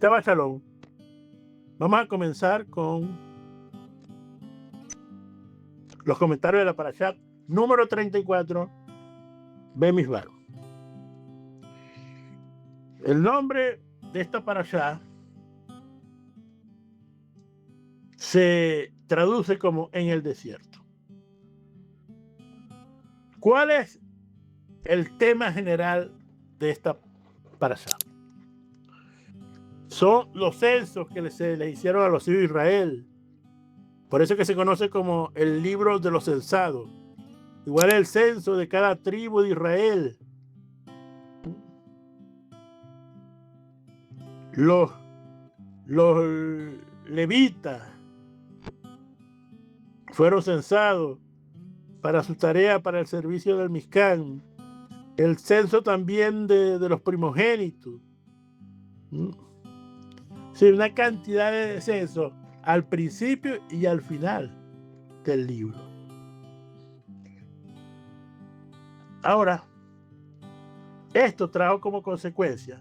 Shabbat Shalom. Vamos a comenzar con los comentarios de la parashá número 34, Bemidbar. El nombre de esta parashá se traduce como en el desierto. ¿Cuál es el tema general de esta parashá? Son los censos que se les hicieron a los hijos de Israel. Por eso que se conoce como el libro de los censados. Igual es el censo de cada tribu de Israel. Los levitas fueron censados para su tarea, para el servicio del Mishkan. El censo también de los primogénitos. Sí, una cantidad de censos al principio y al final del libro. Ahora, esto trajo como consecuencia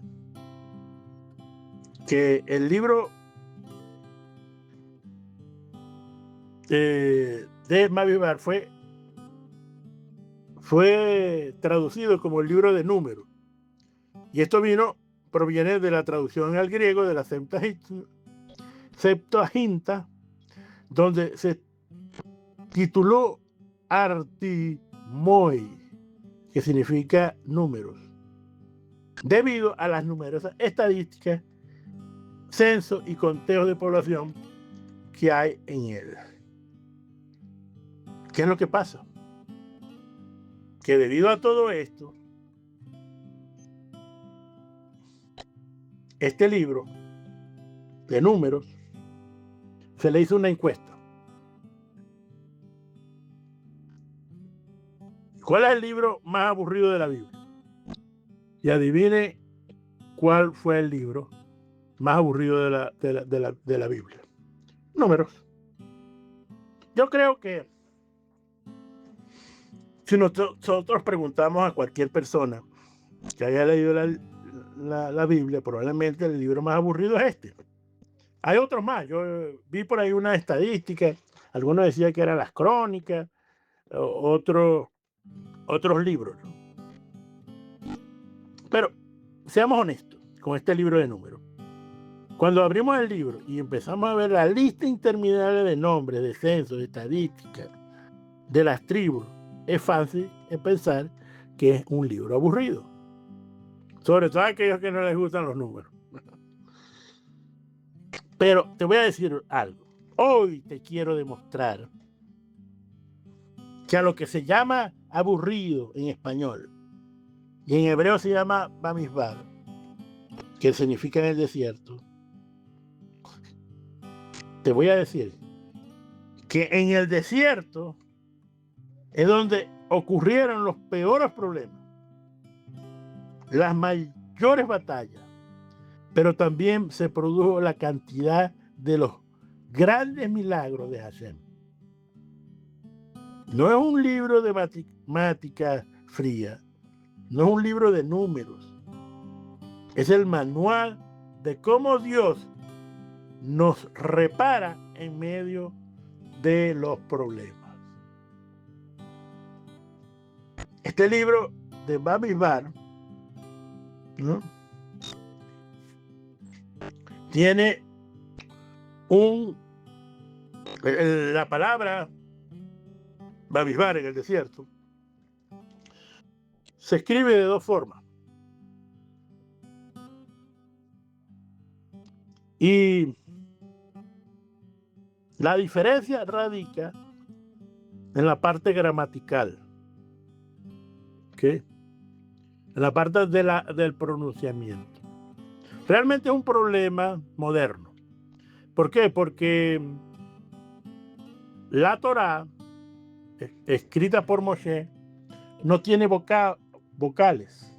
que el libro de Bemidbar fue traducido como el libro de números. Y esto proviene de la traducción al griego de la Septuaginta, donde se tituló Artimoi, que significa números, debido a las numerosas estadísticas, censos y conteos de población que hay en él. ¿Qué es lo que pasa? Que debido a todo esto, este libro de números se le hizo una encuesta. ¿Cuál es el libro más aburrido de la Biblia? Y adivine cuál fue el libro más aburrido de la Biblia. Números. Yo creo que si nosotros preguntamos a cualquier persona que haya leído la Biblia, probablemente el libro más aburrido es este. Hay otros más. Yo vi por ahí una estadística. Algunos decían que eran las crónicas, otros libros. Pero seamos honestos con este libro de números. Cuando abrimos el libro y empezamos a ver la lista interminable de nombres, de censos, de estadísticas, de las tribus, es fácil pensar que es un libro aburrido. Sobre todo a aquellos que no les gustan los números. Pero te voy a decir algo. Hoy te quiero demostrar que a lo que se llama aburrido en español y en hebreo se llama Bemidbar, que significa en el desierto, te voy a decir que en el desierto es donde ocurrieron los peores problemas, las mayores batallas, pero también se produjo la cantidad de los grandes milagros de Hashem. No es un libro de matemática fría, no es un libro de números, es el manual de cómo Dios nos repara en medio de los problemas. Este libro de Bemidbar, ¿no?, tiene la palabra Bemidbar en el desierto se escribe de dos formas. Y la diferencia radica en la parte gramatical, ¿okay?, en la parte del pronunciamiento. Realmente es un problema moderno. ¿Por qué? Porque la Torá, escrita por Moshe, no tiene vocales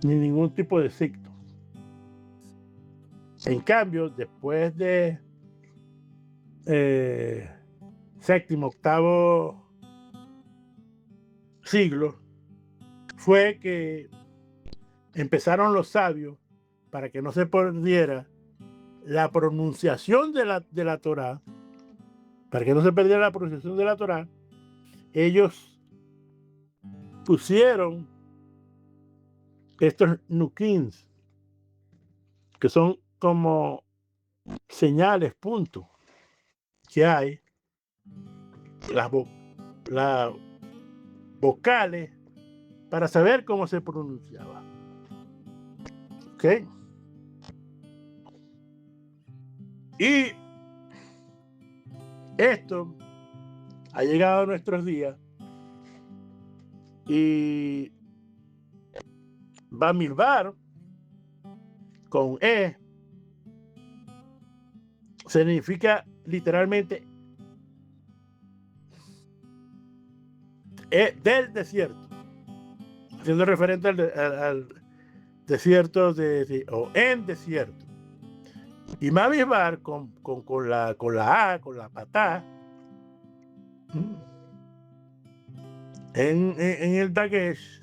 ni ningún tipo de signo. En cambio, después de séptimo, octavo siglo, fue que empezaron los sabios, para que no se perdiera la pronunciación de la Torá, para que no se perdiera la pronunciación de la Torá, ellos pusieron estos nukins, que son como señales, puntos, que hay, las vocales, para saber cómo se pronunciaba. ¿Ok? Y esto ha llegado a nuestros días y Bamidbar con E significa literalmente del desierto, haciendo referente al desierto o en desierto. Y Bamidbar con la A, con la patá, en el Dagesh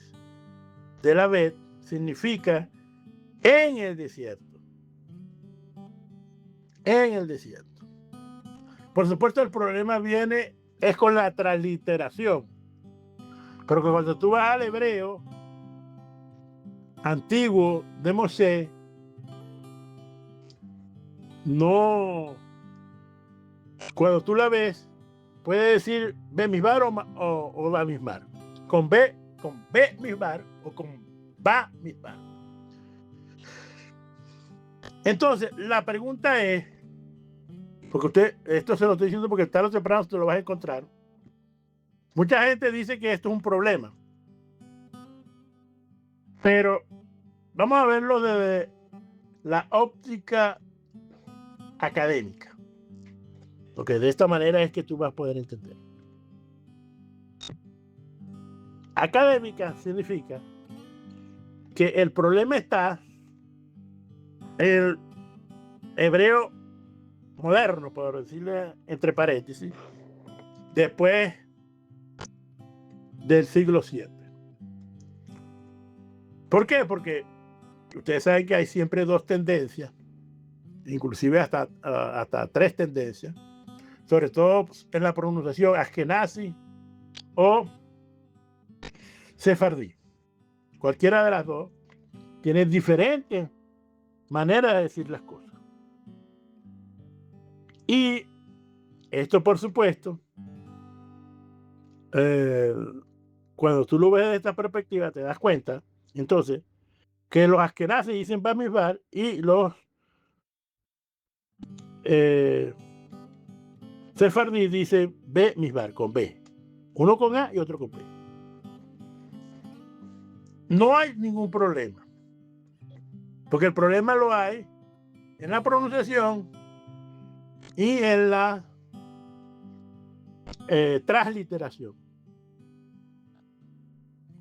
de la Bet significa en el desierto. En el desierto. Por supuesto, el problema es con la transliteración. Pero que cuando tú vas al hebreo antiguo de Moshe, no, cuando tú la ves, puede decir Bamidbar o Bamidbar. Con Bamidbar o con Bamidbar. Entonces, la pregunta es, porque esto se lo estoy diciendo porque tarde o temprano te lo vas a encontrar. Mucha gente dice que esto es un problema. Pero vamos a verlo desde la óptica académica. Porque de esta manera es que tú vas a poder entender. Académica significa que el problema está en el hebreo moderno, por decirle entre paréntesis, después del siglo VII. ¿Por qué? Porque ustedes saben que hay siempre dos tendencias, inclusive hasta 3 tendencias, sobre todo en la pronunciación Ashkenazi o Sefardí. Cualquiera de las dos tiene diferentes maneras de decir las cosas. Y esto, por supuesto, cuando tú lo ves desde esta perspectiva, te das cuenta, entonces, que los Ashkenazi dicen Bamidbar y los Sefardí dicen Bamidbar con B. Uno con A y otro con B. No hay ningún problema. Porque el problema lo hay en la pronunciación y en la transliteración.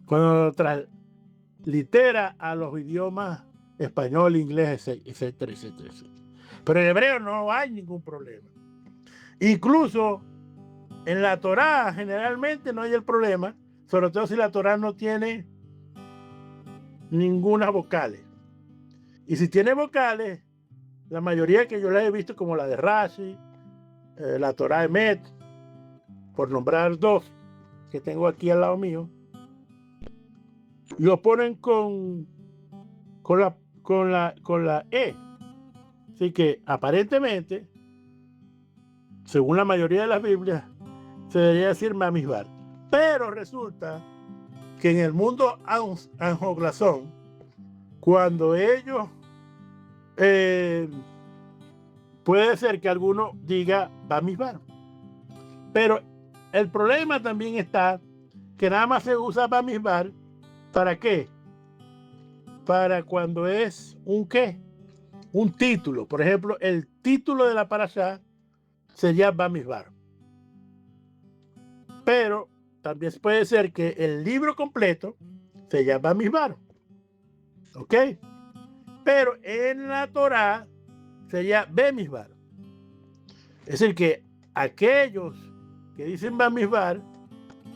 Cuando translitera a los idiomas español, inglés, etcétera, etcétera, etcétera. Pero en hebreo no hay ningún problema. Incluso en la Torá generalmente no hay el problema, sobre todo si la Torá no tiene ninguna vocales. Y si tiene vocales, la mayoría que yo la he visto, como la de Rashi, la Torá Emet, por nombrar 2 que tengo aquí al lado mío, lo ponen con la E. Así que aparentemente, según la mayoría de las Biblias, se debería decir Bamidbar. Pero resulta que en el mundo anglosajón, cuando ellos puede ser que alguno diga Bamidbar, pero el problema también está que nada más se usa Bamidbar ¿para qué? Para cuando es un título. Por ejemplo, el título de la parashá sería Bamidbar. Pero también puede ser que el libro completo se llama Bamidbar. ¿Ok? Pero en la Torá sería Bamidbar. Es decir, que aquellos que dicen Bamidbar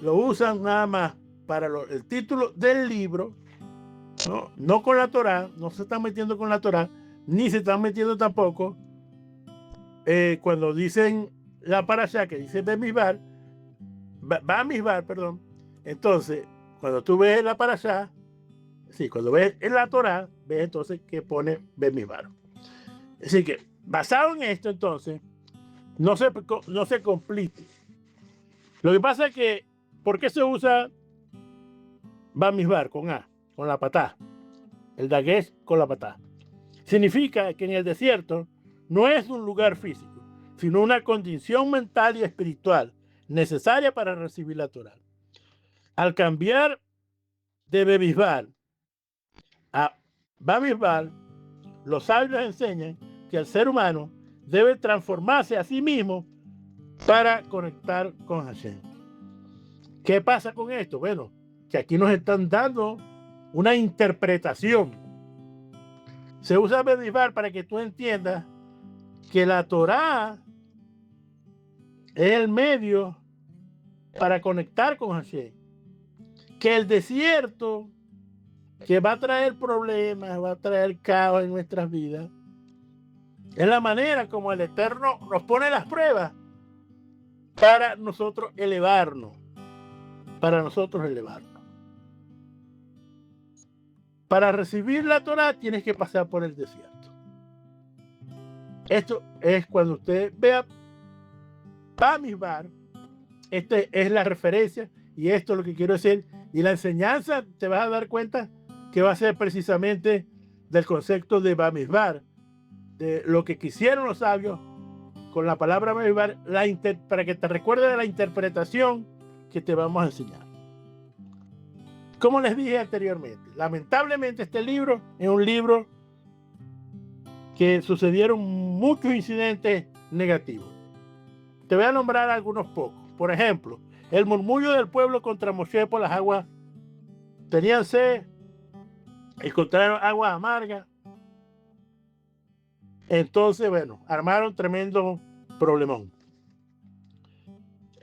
lo usan nada más para el título del libro, no con la Torá, no se están metiendo con la Torá, ni se están metiendo tampoco cuando dicen la parashá, que dice Bamidbar, perdón, entonces, cuando tú ves la parashá, sí, cuando ves en la Torá, ves entonces que pone Bamidbar. Así que, basado en esto, entonces, no se complique. Lo que pasa es que, ¿por qué se usa Bamidbar con A, con la patá? El dagesh con la patá. Significa que en el desierto no es un lugar físico, sino una condición mental y espiritual necesaria para recibir la Torá. Al cambiar de Bamidbar a Bamidbar, los sabios enseñan que el ser humano debe transformarse a sí mismo para conectar con Hashem. ¿Qué pasa con esto? Bueno, que aquí nos están dando una interpretación. Se usa Bamidbar para que tú entiendas que la Torá es el medio para conectar con Hashem. Que el desierto, que va a traer problemas, va a traer caos en nuestras vidas, es la manera como el Eterno nos pone las pruebas para nosotros elevarnos. Para recibir la Torá tienes que pasar por el desierto. Esto es cuando usted vea Bamidbar, esta es la referencia y esto es lo que quiero decir. Y la enseñanza, te vas a dar cuenta que va a ser precisamente del concepto de Bamidbar, de lo que quisieron los sabios con la palabra Bamidbar, para que te recuerdes de la interpretación que te vamos a enseñar. Como les dije anteriormente, lamentablemente este libro es un libro que sucedieron muchos incidentes negativos. Te voy a nombrar algunos pocos. Por ejemplo, el murmullo del pueblo contra Moshe por las aguas. Tenían sed, encontraron agua amarga. Entonces, bueno, armaron tremendo problemón.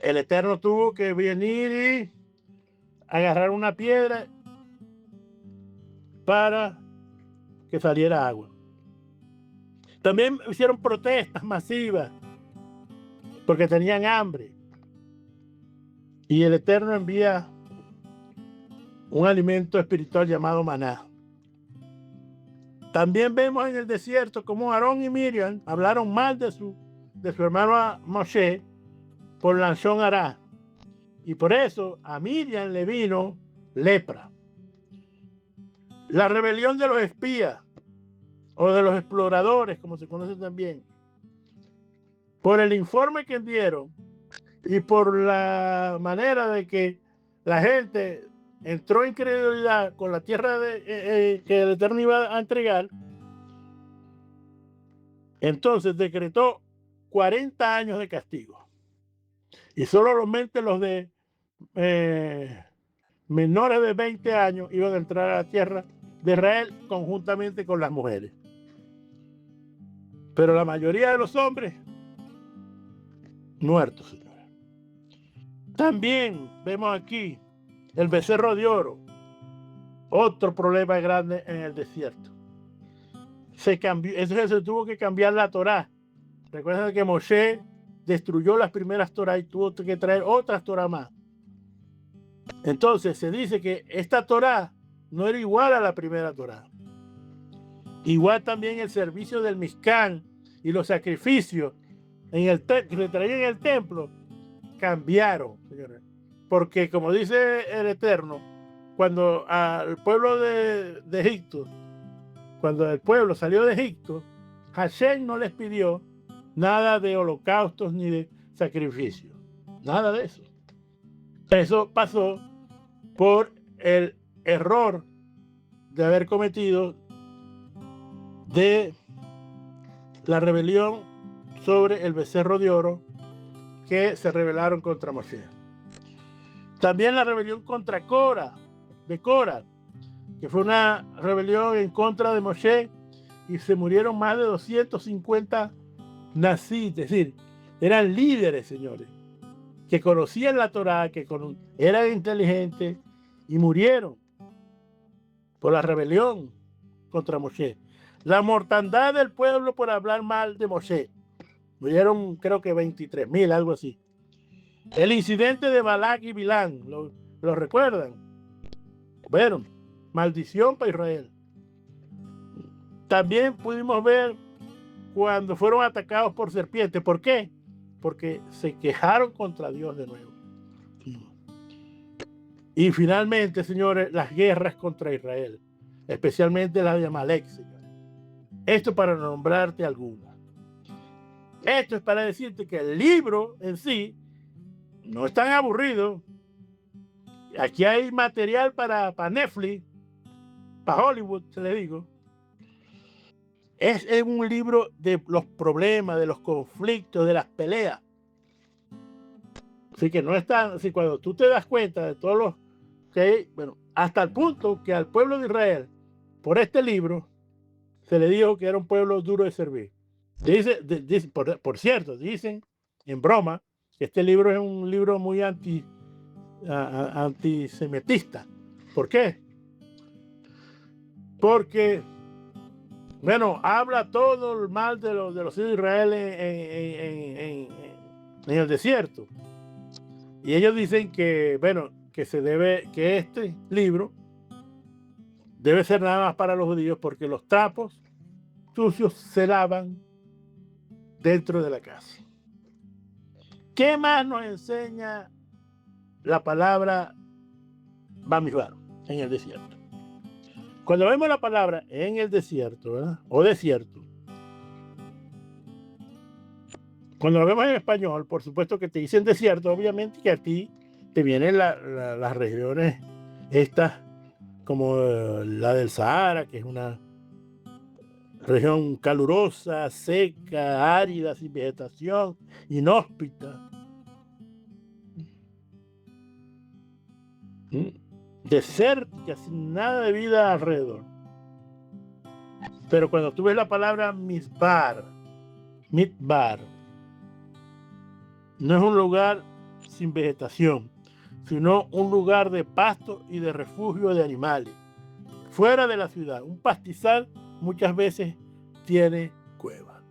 El Eterno tuvo que venir y agarrar una piedra para que saliera agua. También hicieron protestas masivas porque tenían hambre. Y el Eterno envía un alimento espiritual llamado maná. También vemos en el desierto cómo Aarón y Miriam hablaron mal de su hermano Moshe por Lashon Hará. Y por eso a Miriam le vino lepra. La rebelión de los espías o de los exploradores, como se conoce también, por el informe que dieron y por la manera de que la gente entró en incredulidad con la tierra que el Eterno iba a entregar, entonces decretó 40 años de castigo. Y solamente los de menores de 20 años iban a entrar a la tierra de Israel conjuntamente con las mujeres. Pero la mayoría de los hombres muertos, señores. También vemos aquí el becerro de oro, otro problema grande en el desierto. Se tuvo que cambiar la Torá. Recuerden que Moshe destruyó las primeras Torá y tuvo que traer otras Torá más. Entonces se dice que esta Torá no era igual a la primera Torá. Igual también el servicio del Mishkan y los sacrificios que le traían en el templo cambiaron, señores. Porque como dice el Eterno, cuando al pueblo de Egipto, cuando el pueblo salió de Egipto, Hashem no les pidió nada de holocaustos ni de sacrificios. Nada de eso. Eso pasó por el error de haber cometido de la rebelión sobre el becerro de oro que se rebelaron contra Moshe. También la rebelión contra de Cora, que fue una rebelión en contra de Moshe y se murieron más de 250 nazí, es decir, eran líderes, señores, que conocían la Torá, que eran inteligentes y murieron por la rebelión contra Moshe. La mortandad del pueblo por hablar mal de Moshe. Murieron creo que 23,000, algo así. El incidente de Balak y Bilán, ¿lo recuerdan? Bueno, maldición para Israel. También pudimos ver cuando fueron atacados por serpientes. ¿Por qué? Porque se quejaron contra Dios de nuevo. Y finalmente, señores, las guerras contra Israel, especialmente la de Amalek, señores. Esto para nombrarte algunas. Esto es para decirte que el libro en sí no es tan aburrido. Aquí hay material para Netflix, para Hollywood, se le digo. Es un libro de los problemas, de los conflictos, de las peleas. Así que no es tan, así cuando tú te das cuenta de todos los que hay, bueno, hasta el punto que al pueblo de Israel, por este libro, se le dijo que era un pueblo duro de servir. Dice, por cierto, dicen en broma que este libro es un libro muy antisemitista. ¿Por qué? Porque, bueno, habla todo el mal de los hijos de Israel en el desierto. Y ellos dicen que, bueno, que este libro debe ser nada más para los judíos porque los trapos sucios se lavan dentro de la casa. ¿Qué más nos enseña la palabra Bamidbar en el desierto? Cuando vemos la palabra en el desierto, ¿verdad? O desierto, cuando lo vemos en español, por supuesto que te dicen desierto, obviamente que a ti te vienen las regiones estas, como la del Sahara, que es una región calurosa, seca, árida, sin vegetación, inhóspita. Desértica, sin nada de vida alrededor. Pero cuando tú ves la palabra Midbar, no es un lugar sin vegetación, sino un lugar de pasto y de refugio de animales. Fuera de la ciudad, un pastizal muchas veces tiene cuevas.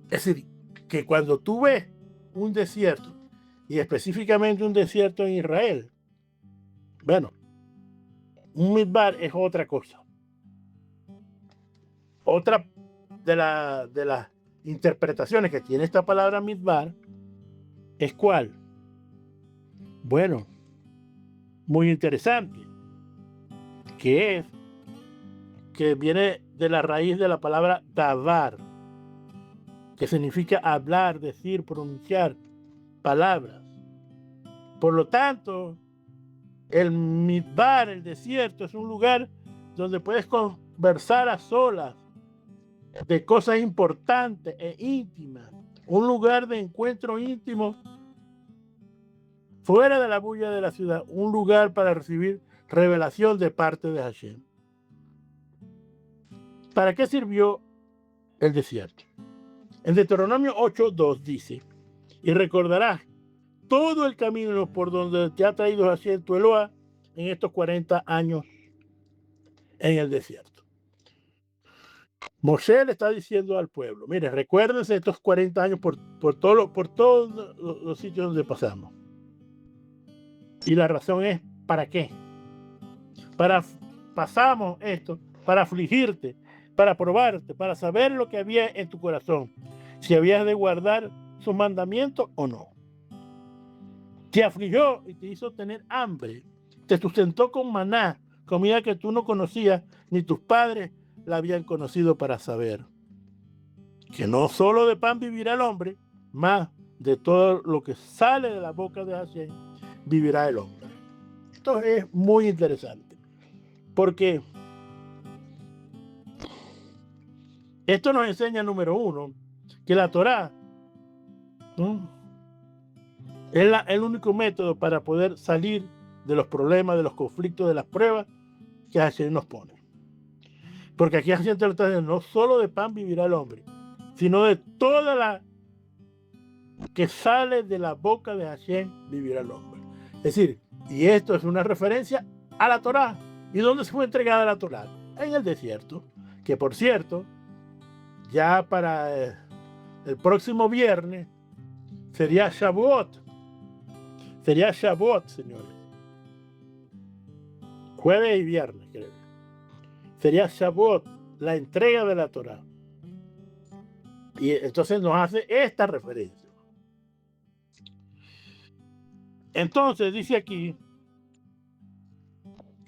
Es decir, que cuando tú ves un desierto, y específicamente un desierto en Israel, bueno, un midbar es otra cosa. Otra de las interpretaciones que tiene esta palabra midbar es ¿cuál? Bueno, muy interesante, que es que viene de la raíz de la palabra davar, que significa hablar, decir, pronunciar palabras. Por lo tanto, el midbar, el desierto, es un lugar donde puedes conversar a solas de cosas importantes e íntimas, un lugar de encuentro íntimo fuera de la bulla de la ciudad, un lugar para recibir revelación de parte de Hashem. ¿Para qué sirvió el desierto? En Deuteronomio 8:2 dice: y recordarás todo el camino por donde te ha traído Hashem tu Eloah en estos 40 años en el desierto. Moshe le está diciendo al pueblo: mire, recuérdense estos 40 años por todos los sitios donde pasamos. Y la razón es, ¿para qué? Pasamos esto para afligirte, para probarte, para saber lo que había en tu corazón, si habías de guardar sus mandamientos o no. Te afligió y te hizo tener hambre, te sustentó con maná, comida que tú no conocías, ni tus padres la habían conocido, para saber que no solo de pan vivirá el hombre, más de todo lo que sale de la boca de Hashem vivirá el hombre. Esto es muy interesante, porque esto nos enseña, número uno, que la Torá es el único método para poder salir de los problemas, de los conflictos, de las pruebas que Hashem nos pone. Porque aquí Hashem te lo está diciendo: no solo de pan vivirá el hombre, sino de toda la que sale de la boca de Hashem vivirá el hombre. Es decir, y esto es una referencia a la Torá. ¿Y dónde se fue entregada la Torá? En el desierto, que por cierto, ya para el próximo viernes sería Shavuot. Sería Shavuot, señores. Jueves y viernes, creo. Sería Shavuot, la entrega de la Torá. Y entonces nos hace esta referencia. Entonces dice aquí,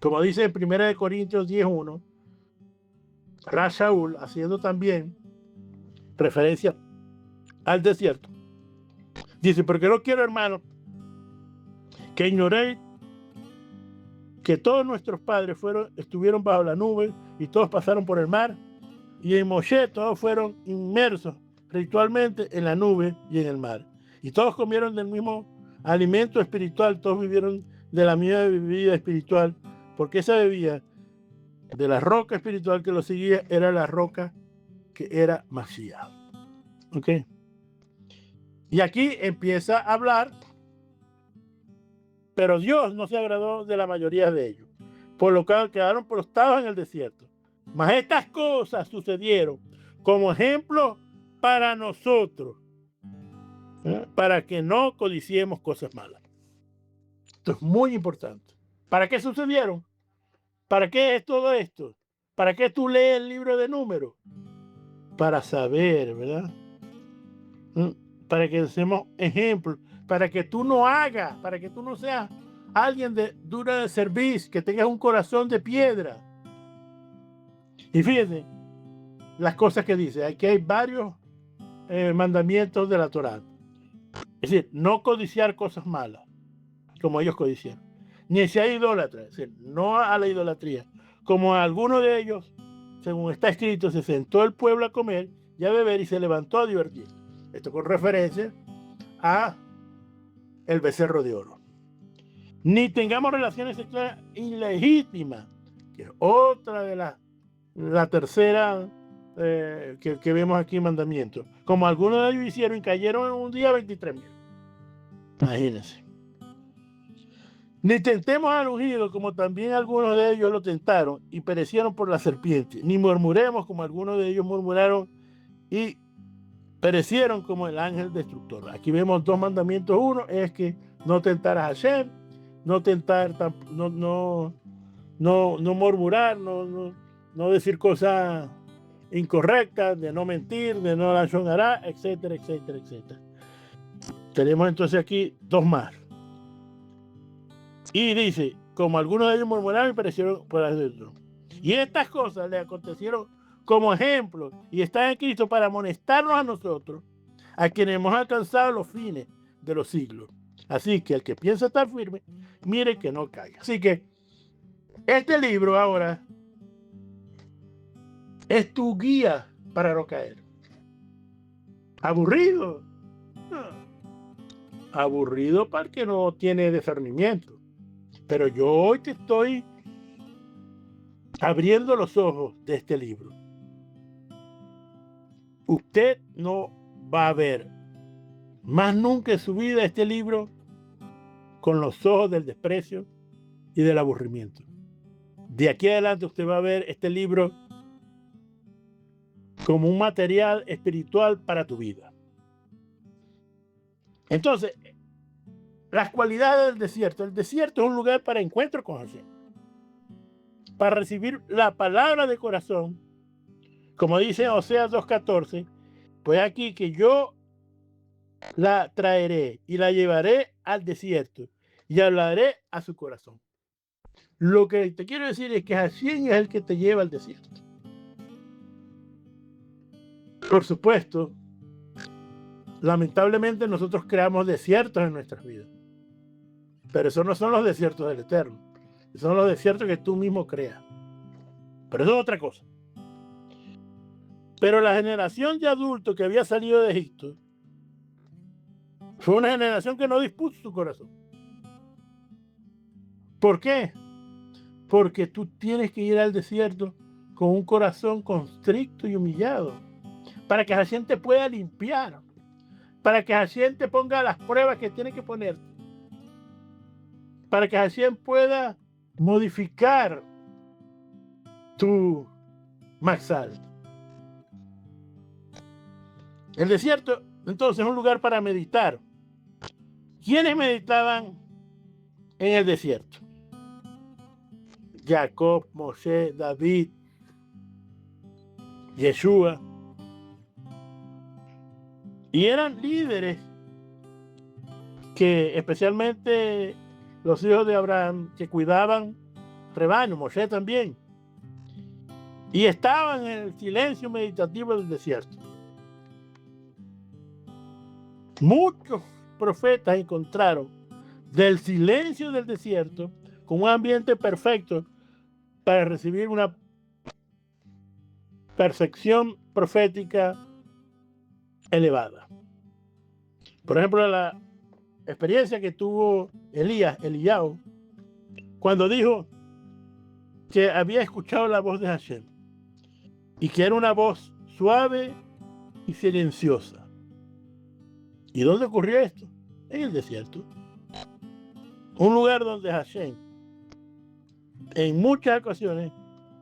como dice en 1 Corintios 10:1, Rashaul, haciendo también referencia al desierto, dice: porque no quiero, hermanos, que ignoréis que todos nuestros padres estuvieron bajo la nube y todos pasaron por el mar, y en Moshe todos fueron inmersos ritualmente en la nube y en el mar, y todos comieron del mismo alimento espiritual, todos vivieron de la misma bebida espiritual, porque esa bebida de la roca espiritual que lo seguía era la roca que era Mashiach. ¿Ok? Y aquí empieza a hablar, pero Dios no se agradó de la mayoría de ellos, por lo que quedaron prostrados en el desierto. Mas estas cosas sucedieron como ejemplo para nosotros, para que no codiciemos cosas malas. Esto es muy importante. ¿Para qué sucedieron? ¿Para qué es todo esto? ¿Para qué tú lees el libro de Números? Para saber, ¿verdad? Para que seamos ejemplos, para que tú no hagas, para que tú no seas alguien de dura de servicio, que tengas un corazón de piedra. Y fíjense las cosas que dice. Aquí hay varios mandamientos de la Torá. Es decir, no codiciar cosas malas, como ellos codiciaron. Ni ser idólatra, es decir, no a la idolatría. Como alguno de ellos, según está escrito, se sentó el pueblo a comer y a beber y se levantó a divertir. Esto con referencia a el becerro de oro. Ni tengamos relaciones sexuales ilegítimas, que es otra de la tercera que vemos aquí en mandamiento. Como algunos de ellos hicieron y cayeron en un día 23,000. Imagínense. Ni tentemos al ungido, como también algunos de ellos lo tentaron y perecieron por la serpiente. Ni murmuremos, como algunos de ellos murmuraron y perecieron como el ángel destructor. Aquí vemos dos mandamientos. Uno es que no tentar a Hashem, no tentar, no murmurar, no decir cosas incorrectas, de no mentir, de no lashon hará, etcétera, etcétera, etcétera. Tenemos entonces aquí dos más. Y dice, como algunos de ellos murmuraron y perecieron por adentro. Y estas cosas le acontecieron como ejemplo y están escritos para amonestarnos a nosotros, a quienes hemos alcanzado los fines de los siglos. Así que el que piensa estar firme, mire que no caiga. Así que este libro ahora es tu guía para no caer. ¿Aburrido? No. Aburrido para el que no tiene discernimiento. Pero yo hoy te estoy abriendo los ojos de este libro. Usted no va a ver más nunca en su vida este libro con los ojos del desprecio y del aburrimiento. De aquí adelante usted va a ver este libro como un material espiritual para tu vida. Entonces, las cualidades del desierto. El desierto es un lugar para encuentro con Hashem, para recibir la palabra de corazón, como dice Oseas 2:14. Pues aquí que yo la traeré y la llevaré al desierto y hablaré a su corazón. Lo que te quiero decir es que Hashem es el que te lleva al desierto. Por supuesto, lamentablemente nosotros creamos desiertos en nuestras vidas, pero esos no son los desiertos del Eterno, son los desiertos que tú mismo creas. Pero eso es otra cosa. Pero la generación de adultos que había salido de Egipto fue una generación que no dispuso su corazón. ¿Por qué? Porque tú tienes que ir al desierto con un corazón constricto y humillado, para que Hashem te pueda limpiar, para que Hashem te ponga las pruebas que tiene que ponerte, para que Hashem pueda modificar tu maxal. El desierto, entonces, es un lugar para meditar. ¿Quiénes meditaban en el desierto? Jacob, Moshe, David, Yeshua. Y eran líderes que, especialmente los hijos de Abraham, que cuidaban rebaño, Moshe también. Y estaban en el silencio meditativo del desierto. Muchos profetas encontraron del silencio del desierto con un ambiente perfecto para recibir una percepción profética elevada. Por ejemplo, la experiencia que tuvo Eliyahu, cuando dijo que había escuchado la voz de Hashem y que era una voz suave y silenciosa. ¿Y dónde ocurrió esto? En el desierto. Un lugar donde Hashem en muchas ocasiones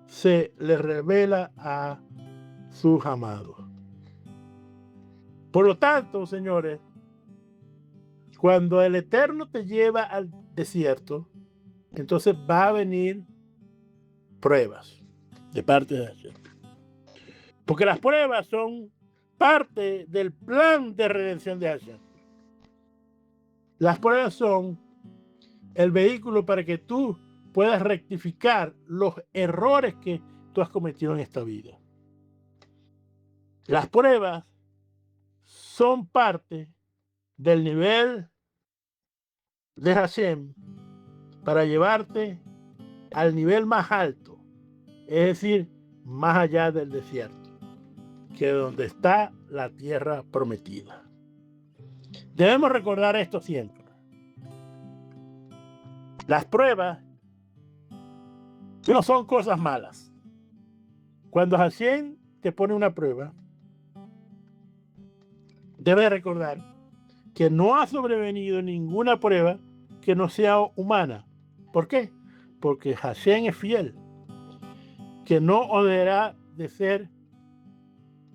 se le revela a sus amados. Por lo tanto, señores, cuando el Eterno te lleva al desierto, entonces va a venir pruebas de parte de Hashem. Porque las pruebas son parte del plan de redención de Hashem. Las pruebas son el vehículo para que tú puedas rectificar los errores que tú has cometido en esta vida. Las pruebas son parte del nivel de Hashem para llevarte al nivel más alto, es decir, más allá del desierto, que es donde está la tierra prometida. Debemos recordar esto siempre. Las pruebas no son cosas malas. Cuando Hashem te pone una prueba, debes recordar que no ha sobrevenido ninguna prueba que no sea humana. ¿Por qué? Porque Hashem es fiel, que no odirá de ser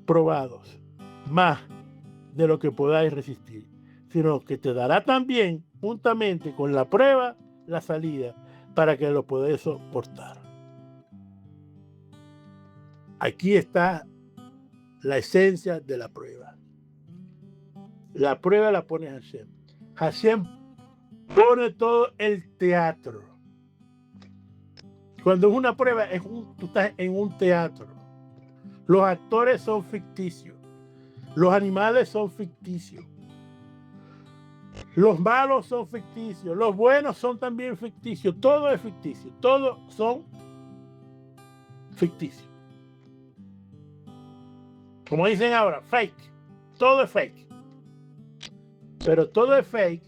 probados más de lo que podáis resistir, sino que te dará también, juntamente con la prueba, la salida, para que lo podáis soportar. Aquí está la esencia de la prueba. La prueba la pone Hashem. Hashem pone todo el teatro. Cuando es una prueba, tú estás en un teatro. Los actores son ficticios. Los animales son ficticios. Los malos son ficticios. Los buenos son también ficticios. Todo es ficticio. Todos son ficticios. Como dicen ahora, fake. Todo es fake. Pero todo es fake.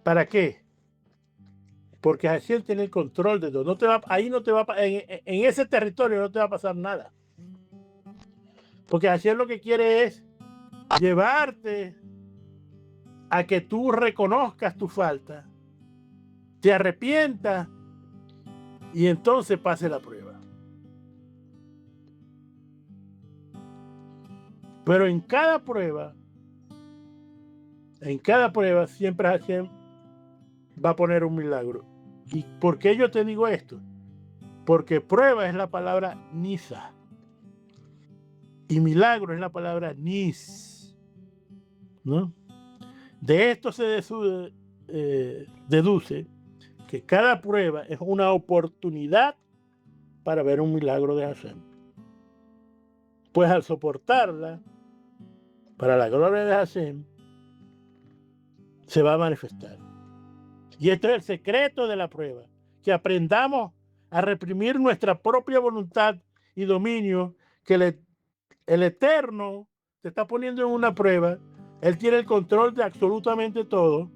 ¿Para qué? Porque Hashem tiene el control de todo. En ese territorio no te va a pasar nada. Porque Hashem lo que quiere es llevarte a que tú reconozcas tu falta, te arrepientas y entonces pase la prueba. Pero en cada prueba siempre Hashem va a poner un milagro. ¿Y por qué yo te digo esto? Porque prueba es la palabra nisa y milagro es la palabra nis, ¿no? De esto se deduce que cada prueba es una oportunidad para ver un milagro de Hashem. Pues al soportarla, para la gloria de Hashem, se va a manifestar. Y esto es el secreto de la prueba, que aprendamos a reprimir nuestra propia voluntad y dominio, que el Eterno te está poniendo en una prueba. Él tiene el control de absolutamente todo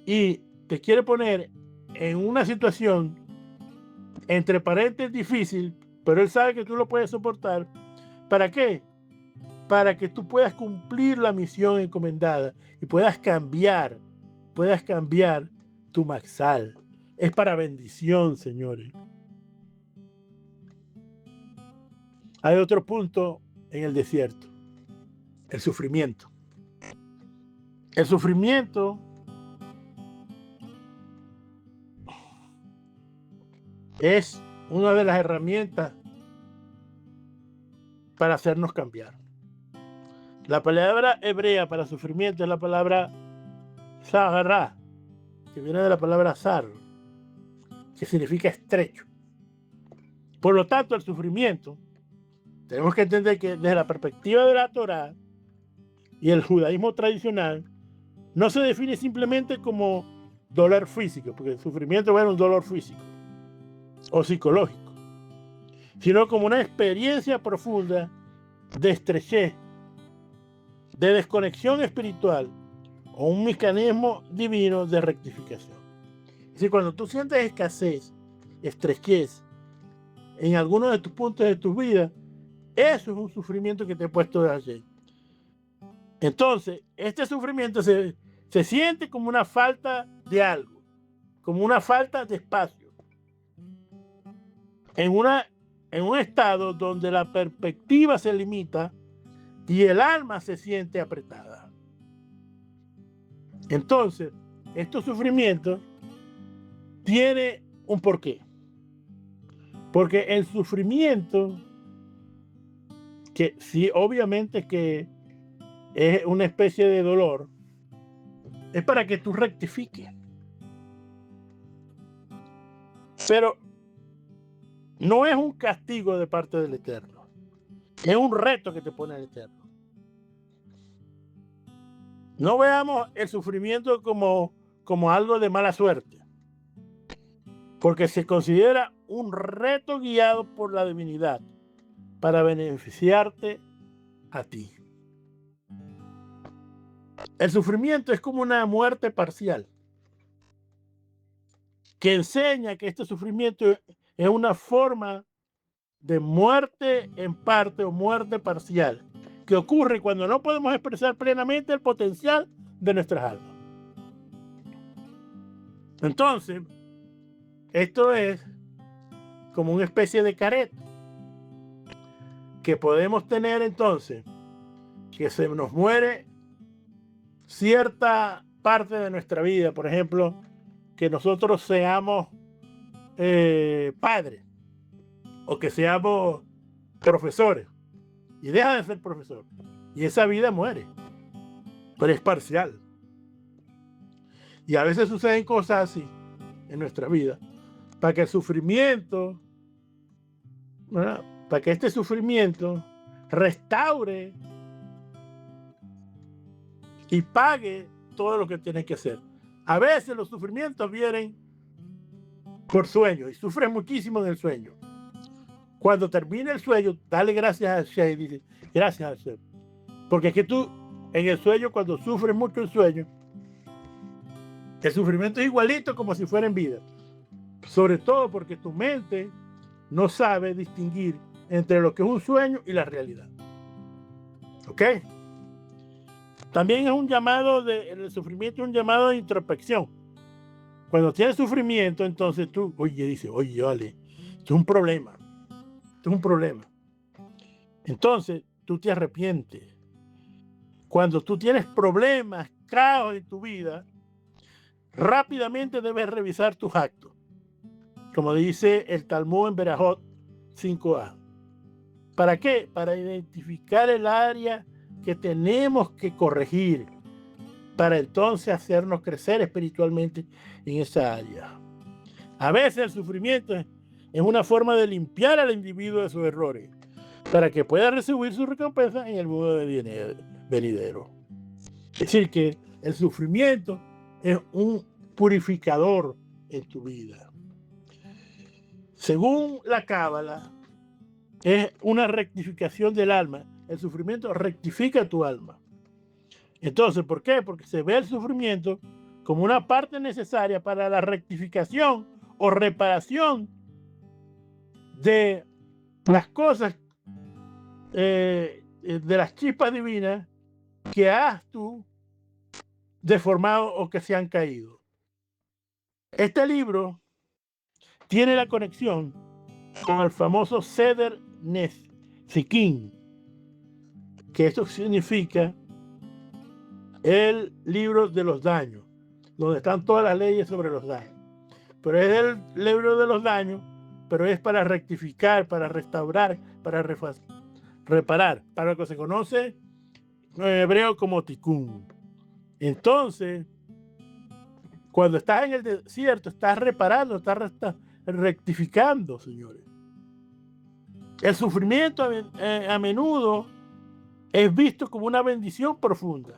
y te quiere poner en una situación entre paréntesis difícil, pero Él sabe que tú lo puedes soportar. ¿Para qué? Para que tú puedas cumplir la misión encomendada y puedas cambiar tu maxal. Es para bendición, señores. Hay otro punto en el desierto? El sufrimiento. El sufrimiento es una de las herramientas para hacernos cambiar. La palabra hebrea para sufrimiento es la palabra Sahara, que viene de la palabra Sar, que significa estrecho. Por lo tanto, el sufrimiento, tenemos que entender que desde la perspectiva de la Torá y el judaísmo tradicional, no se define simplemente como dolor físico, porque el sufrimiento es un dolor físico o psicológico, sino como una experiencia profunda de estrechez, de desconexión espiritual o un mecanismo divino de rectificación. Es decir, cuando tú sientes escasez, estrechez en alguno de tus puntos de tu vida, eso es un sufrimiento que te he puesto de ayer. Entonces, este sufrimiento se siente como una falta de algo, como una falta de espacio, en un estado donde la perspectiva se limita y el alma se siente apretada. Entonces, estos sufrimientos tienen un porqué. Porque el sufrimiento, que sí, obviamente que es una especie de dolor, es para que tú rectifiques. Pero no es un castigo de parte del Eterno. Es un reto que te pone el Eterno. No veamos el sufrimiento como algo de mala suerte, porque se considera un reto guiado por la divinidad para beneficiarte a ti. El sufrimiento es como una muerte parcial, que enseña que este sufrimiento es una forma de muerte en parte o muerte parcial, que ocurre cuando no podemos expresar plenamente el potencial de nuestras almas. Entonces, esto es como una especie de careta que podemos tener entonces, que se nos muere cierta parte de nuestra vida, por ejemplo, que nosotros seamos padres o que seamos profesores y deja de ser profesor y esa vida muere, pero es parcial. Y a veces suceden cosas así en nuestra vida para que el sufrimiento, ¿verdad? Para que este sufrimiento restaure y pague todo lo que tiene que hacer. A veces los sufrimientos vienen por sueño y sufres muchísimo en el sueño. Cuando termine el sueño, dale gracias a Hashem y dice, gracias a Hashem. Porque es que tú, en el sueño, cuando sufres mucho el sueño, el sufrimiento es igualito como si fuera en vida. Sobre todo porque tu mente no sabe distinguir entre lo que es un sueño y la realidad. ¿Ok? También es un llamado el sufrimiento es un llamado de introspección. Cuando tienes sufrimiento, entonces tú, oye, vale, esto es un problema. Esto es un problema. Entonces, tú te arrepientes. Cuando tú tienes problemas, caos en tu vida, rápidamente debes revisar tus actos. Como dice el Talmud en Berajot 5a. ¿Para qué? Para identificar el área que tenemos que corregir, para entonces hacernos crecer espiritualmente en esa área. A veces el sufrimiento es una forma de limpiar al individuo de sus errores, para que pueda recibir su recompensa en el mundo venidero. Es decir, que el sufrimiento es un purificador en tu vida. Según la Cábala, es una rectificación del alma. El sufrimiento rectifica tu alma. Entonces, ¿por qué? Porque se ve el sufrimiento como una parte necesaria para la rectificación o reparación de las cosas, de las chispas divinas que has tú deformado o que se han caído. Este libro tiene la conexión con el famoso Seder Nezikin, que esto significa el libro de los daños, donde están todas las leyes sobre los daños. Pero es el libro de los daños, pero es para rectificar, para restaurar, para reparar, para lo que se conoce en hebreo como tikkun. Entonces, cuando estás en el desierto, estás reparando, estás rectificando, señores. El sufrimiento a menudo es visto como una bendición profunda,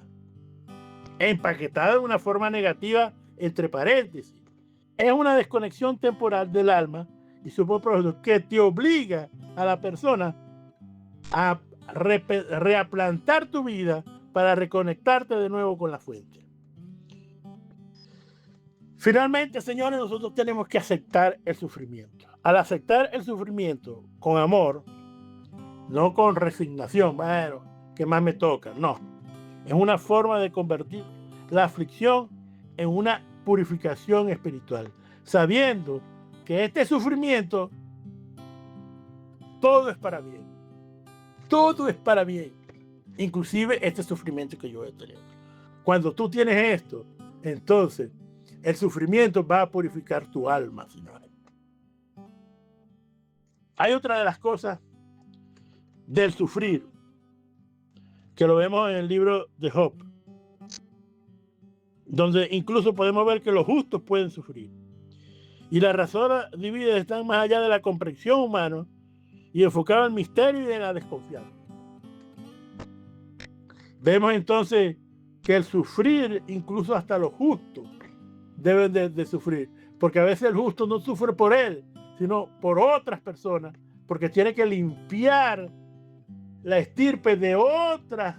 empaquetada de una forma negativa entre paréntesis. Es una desconexión temporal del alma y su propósito que te obliga a la persona a reaplantar tu vida para reconectarte de nuevo con la fuente. Finalmente, señores, nosotros tenemos que aceptar el sufrimiento. Al aceptar el sufrimiento con amor, no con resignación, bueno, ¿qué más me toca? No. Es una forma de convertir la aflicción en una purificación espiritual, sabiendo que este sufrimiento, todo es para bien. Todo es para bien. Inclusive este sufrimiento que yo he tenido. Cuando tú tienes esto, entonces el sufrimiento va a purificar tu alma, señores. Hay otra de las cosas del sufrir que lo vemos en el libro de Job, donde incluso podemos ver que los justos pueden sufrir. Y las razones divididas están más allá de la comprensión humana y enfocadas en el misterio y en la desconfianza. Vemos entonces que el sufrir, incluso hasta los justos, deben de sufrir. Porque a veces el justo no sufre por él, sino por otras personas, porque tiene que limpiar la estirpe de otras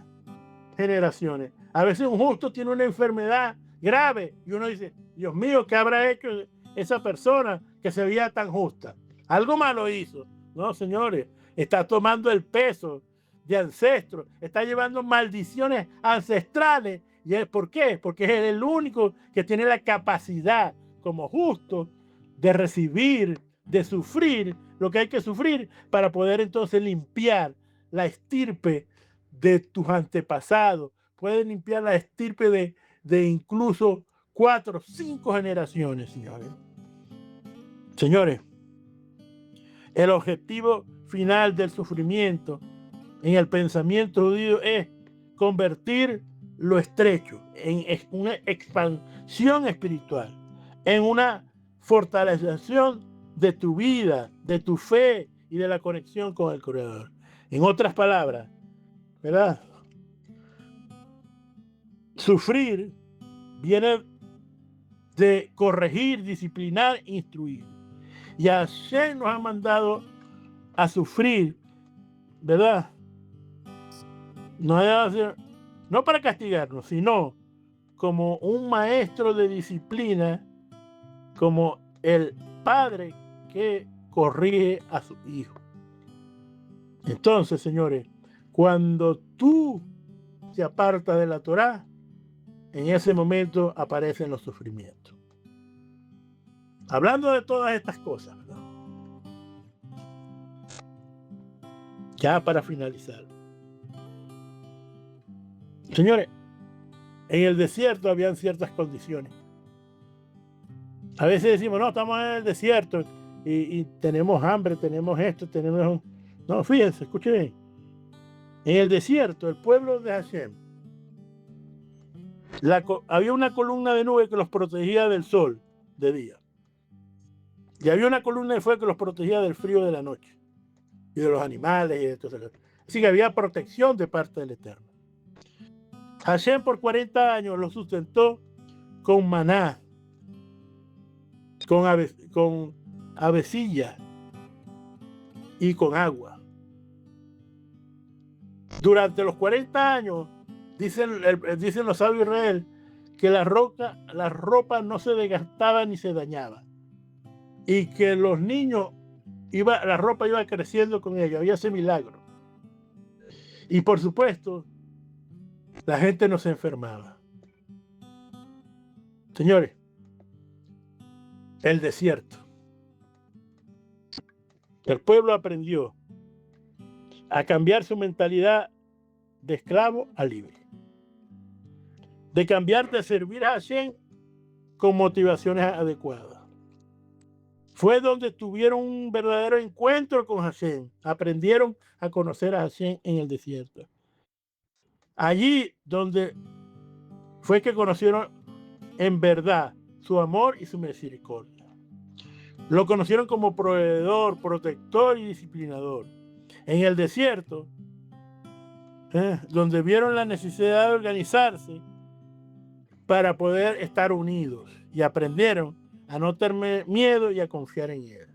generaciones. A veces un justo tiene una enfermedad grave y uno dice, Dios mío, ¿qué habrá hecho esa persona que se veía tan justa? Algo malo hizo. No, señores, está tomando el peso de ancestros, está llevando maldiciones ancestrales. ¿Y por qué? Porque es el único que tiene la capacidad como justo de recibir, de sufrir lo que hay que sufrir para poder entonces limpiar la estirpe de tus antepasados. Puede limpiar la estirpe de incluso 4 o 5 generaciones, señores. Señores, el objetivo final del sufrimiento en el pensamiento judío es convertir lo estrecho en una expansión espiritual, en una fortalección de tu vida, de tu fe y de la conexión con el Creador. En otras palabras, ¿verdad? Sufrir viene de corregir, disciplinar, instruir. Y Hashem nos ha mandado a sufrir, ¿verdad? No para castigarnos, sino como un maestro de disciplina, como el padre que corrige a su hijo. Entonces, señores, cuando tú te apartas de la Torá, en ese momento aparecen los sufrimientos. Hablando de todas estas cosas, ¿verdad? Ya para finalizar. Señores, en el desierto habían ciertas condiciones. A veces decimos, no, estamos en el desierto y tenemos hambre, tenemos esto, tenemos... No, fíjense, escuchen bien. En el desierto, el pueblo de Hashem, había una columna de nube que los protegía del sol de día. Y había una columna de fuego que los protegía del frío de la noche. Y de los animales y de todo eso. Así que había protección de parte del Eterno. Hashem por 40 años lo sustentó con maná, con avecilla y con agua. Durante los 40 años, dicen los sabios de Israel, que la ropa no se desgastaba ni se dañaba. Y que los niños, la ropa iba creciendo con ellos. Había ese milagro. Y por supuesto, la gente no se enfermaba. Señores, el desierto. El pueblo aprendió a cambiar su mentalidad de esclavo a libre, de cambiar de servir a Hashem con motivaciones adecuadas. Fue donde tuvieron un verdadero encuentro con Hashem, aprendieron a conocer a Hashem en el desierto. Allí donde fue que conocieron en verdad su amor y su misericordia. Lo conocieron como proveedor, protector y disciplinador. En el desierto, donde vieron la necesidad de organizarse para poder estar unidos y aprendieron a no tener miedo y a confiar en él.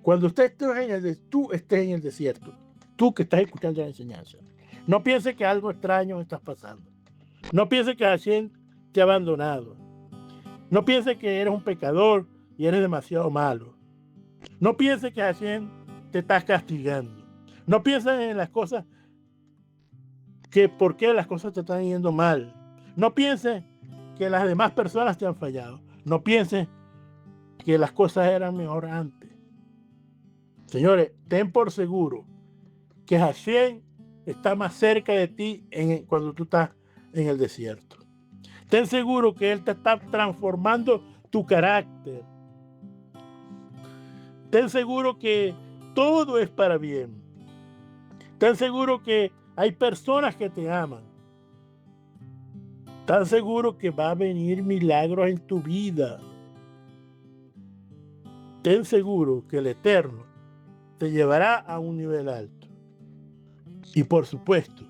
Cuando tú estés en el desierto, tú que estás escuchando la enseñanza, no pienses que algo extraño estás pasando. No pienses que Hashem te ha abandonado. No pienses que eres un pecador y eres demasiado malo. No pienses que Hashem te está castigando. No pienses en las cosas, que por qué las cosas te están yendo mal. No pienses que las demás personas te han fallado. No pienses que las cosas eran mejor antes. Señores, ten por seguro que Hashem está más cerca de ti cuando tú estás en el desierto. Ten seguro que Él te está transformando tu carácter. Ten seguro que todo es para bien. Ten seguro que hay personas que te aman. Ten seguro que va a venir milagros en tu vida. Ten seguro que el Eterno te llevará a un nivel alto. Y por supuesto,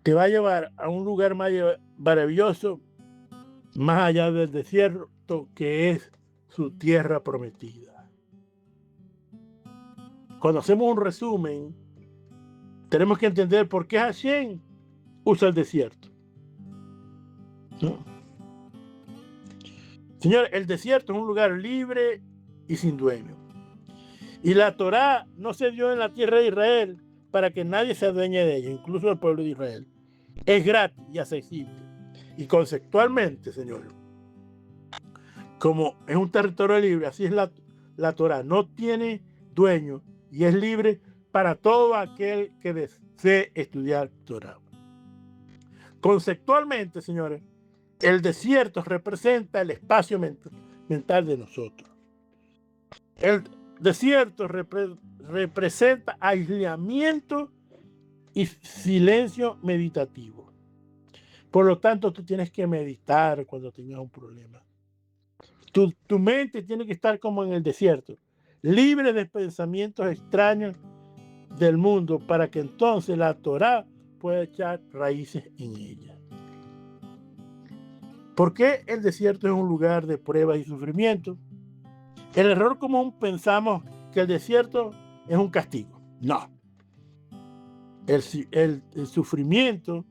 te va a llevar a un lugar maravilloso, más allá del desierto, que es su tierra prometida. Cuando hacemos un resumen, tenemos que entender por qué Hashem usa el desierto. ¿No? Señor, el desierto es un lugar libre y sin dueño. Y la Torá no se dio en la tierra de Israel para que nadie se adueñe de ella, incluso el pueblo de Israel. Es gratis y accesible. Y conceptualmente, Señor, como es un territorio libre, así es la Torá. No tiene dueño y es libre para todo aquel que desee estudiar Torá. Conceptualmente, señores, el desierto representa el espacio mental de nosotros. El desierto representa aislamiento y silencio meditativo. Por lo tanto, tú tienes que meditar cuando tengas un problema. Tu mente tiene que estar como en el desierto, libre de pensamientos extraños del mundo, para que entonces la Torá pueda echar raíces en ella. ¿Por qué el desierto es un lugar de pruebas y sufrimiento? El error común pensamos que el desierto es un castigo. No. El sufrimiento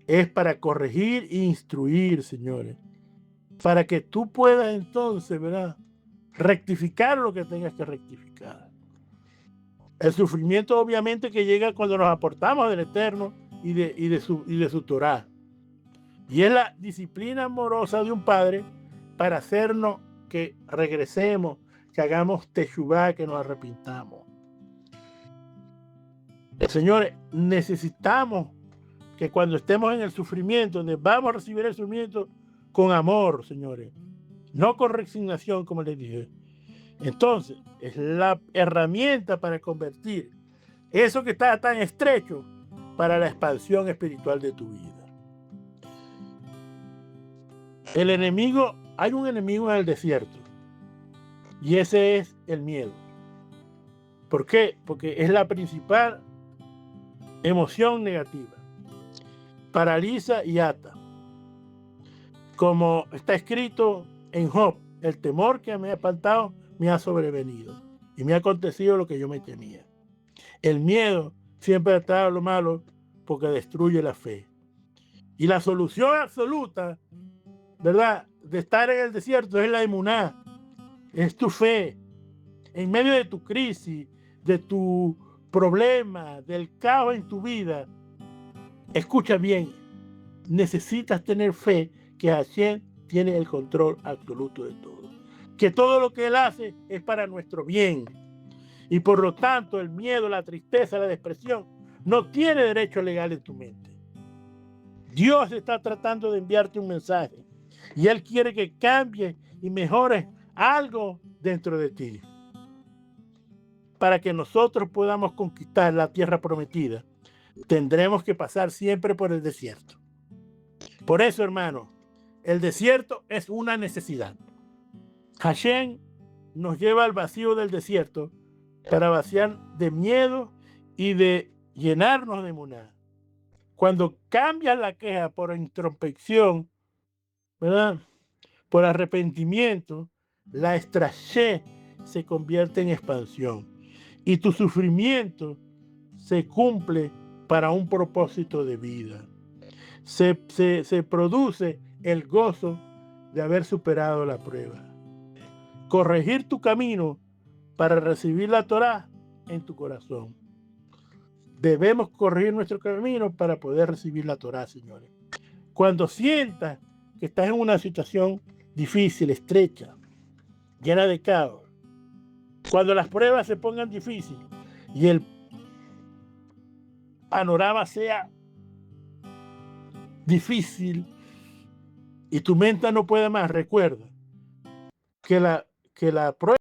es para corregir e instruir, señores. Para que tú puedas entonces, ¿verdad?, rectificar lo que tengas que rectificar. El sufrimiento obviamente que llega cuando nos apartamos del Eterno y de su Torá. Y es la disciplina amorosa de un padre para hacernos que regresemos, que hagamos teshuvá, que nos arrepintamos. Señores, necesitamos que cuando estemos en el sufrimiento, donde vamos a recibir el sufrimiento con amor, señores, no con resignación, como les dije. Entonces, es la herramienta para convertir eso que está tan estrecho para la expansión espiritual de tu vida. Hay un enemigo en el desierto, y ese es el miedo. ¿Por qué? Porque es la principal emoción negativa. Paraliza y ata. Como está escrito en Job, el temor que me ha espantado me ha sobrevenido y me ha acontecido lo que yo me temía. El miedo siempre atrae lo malo porque destruye la fe. Y la solución absoluta, ¿verdad?, de estar en el desierto es la emuná, es tu fe. En medio de tu crisis, de tu problema, del caos en tu vida, escucha bien, necesitas tener fe que Hashem tiene el control absoluto de todo. Que todo lo que Él hace es para nuestro bien. Y por lo tanto, el miedo, la tristeza, la depresión no tiene derecho legal en tu mente. Dios está tratando de enviarte un mensaje y Él quiere que cambies y mejores algo dentro de ti para que nosotros podamos conquistar la tierra prometida. Tendremos que pasar siempre por el desierto. Por eso, hermano, el desierto es una necesidad. Hashem nos lleva al vacío del desierto para vaciar de miedo y de llenarnos de emuná. Cuando cambias la queja por introspección, ¿verdad?, por arrepentimiento, la estrashe se convierte en expansión y tu sufrimiento se cumple para un propósito de vida. Se produce el gozo de haber superado la prueba. Corregir tu camino para recibir la Torá en tu corazón. Debemos corregir nuestro camino para poder recibir la Torá, señores. Cuando sientas que estás en una situación difícil, estrecha, llena de caos, cuando las pruebas se pongan difíciles y el panorama sea difícil y tu mente no puede más, recuerda que la prueba